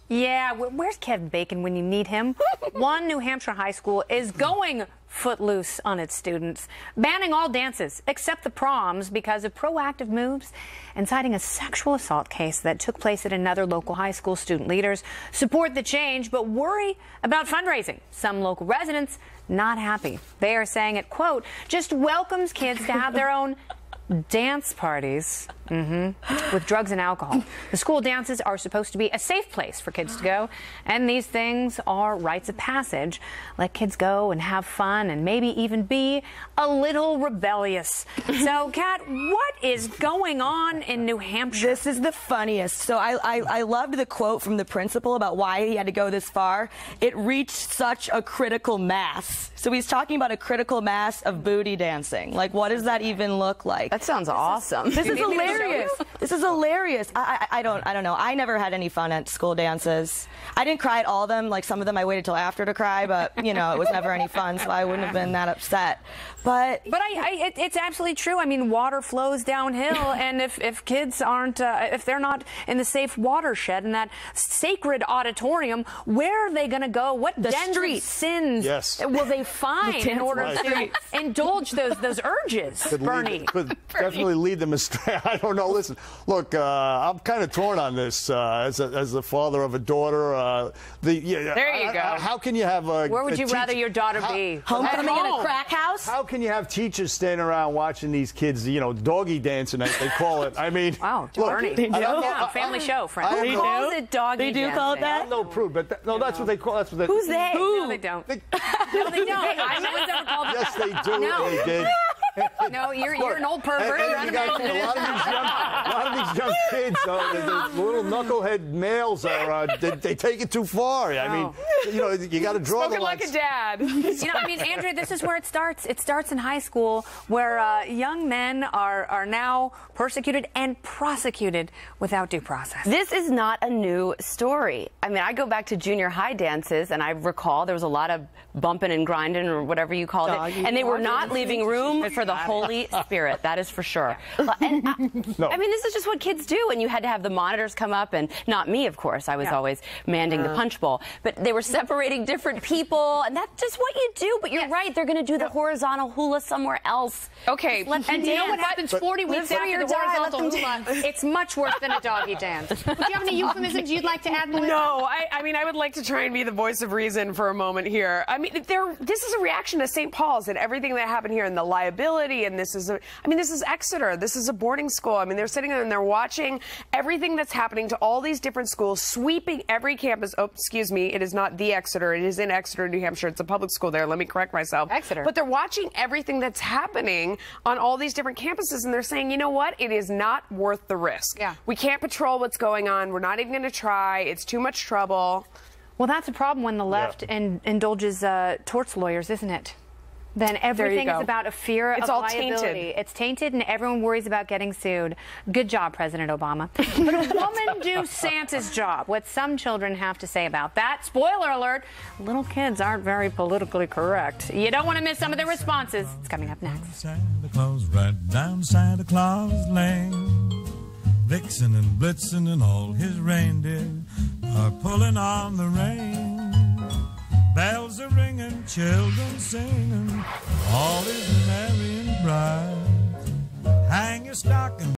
Yeah, where's Kevin Bacon when you need him? One New Hampshire high school is going footloose on its students, banning all dances except the proms because of proactive moves and citing a sexual assault case that took place at another local high school. Student leaders support the change but worry about fundraising. Some local residents not happy. They are saying it, quote, just welcomes kids to have their own dance parties with drugs and alcohol. The school dances are supposed to be a safe place for kids to go, and these things are rites of passage. Let kids go and have fun and maybe even be a little rebellious. So, Kat, what is going on in New Hampshire? This is the funniest. So I loved the quote from the principal about why he had to go this far. It reached such a critical mass. So he's talking about a critical mass of booty dancing. Like, what does that even look like? That sounds awesome. This is hilarious. This is hilarious. I don't know. I never had any fun at school dances. I didn't cry at all of them. Like, some of them I waited till after to cry, but, you know, it was never any fun, so I wouldn't have been that upset. But it's absolutely true. I mean, water flows downhill, and if kids aren't, if they're not in the safe watershed, in that sacred auditorium, where are they going to go? What dens of sins will they find in order to indulge those urges, Bernie? Could definitely lead them astray. I don't know. Listen, look, I'm kind of torn on this as the father of a daughter. There you go. How can you have a Where would you rather your daughter be? Homecoming in a crack house? How can you have teachers standing around watching these kids, you know, doggy dancing, they call it? I mean, wow, look, Bernie. Yeah, family show, friend. Who calls it doggy dancing? They do call it that? I'm no prude, but no, that's what they call it. Who's they? No, they don't. No, they don't. No one's ever called it. Yes, they do. No. They did. No, you're an old pervert. And you got a lot of these young kids, the little knucklehead males they take it too far. I mean, you know, you got to draw the line. Spoken like a dad. You know, I mean, Andrea, this is where it starts. It starts in high school, where young men are now persecuted and prosecuted without due process. This is not a new story. I mean, I go back to junior high dances, and I recall there was a lot of bumping and grinding, or whatever you called it, and they were not leaving room for the Holy Spirit. That is for sure. And I mean, this is just what kids do, and you had to have the monitors come up, and not me, of course. I was always manding the punch bowl. But they were separating different people, and that's just what you do. But you're right, they're going to do the horizontal hula somewhere else. Okay, and you know what happens 40 weeks after the horizontal hula? It's much worse than a doggy dance. Do you have any euphemisms you'd like to add, Melissa? No, I mean, I would like to try and be the voice of reason for a moment here. I mean, this is a reaction to St. Paul's and everything that happened here, and the liability, and this is Exeter. This is a boarding school. I mean, they're sitting there and they're watching everything that's happening to all these different schools, sweeping every campus. Oh, excuse me, it is not the Exeter. It is in Exeter, New Hampshire. It's a public school there. Let me correct myself. Exeter. But they're watching everything that's happening on all these different campuses, and they're saying, you know what? It is not worth the risk. Yeah. We can't patrol what's going on. We're not even going to try. It's too much trouble. Well, that's a problem when the left indulges torts lawyers, isn't it? Then everything is about a fear of liability. Tainted. It's tainted, and everyone worries about getting sued. Good job, President Obama. But a woman do Santa's job? What some children have to say about that. Spoiler alert, little kids aren't very politically correct. You don't want to miss some of their responses. It's coming up next. Santa Claus, right down Santa Claus Lane. Vixen and Blitzen and all his reindeer are pulling on the rein. Bells are ringing, children singing, all is merry and bright. Hang your stocking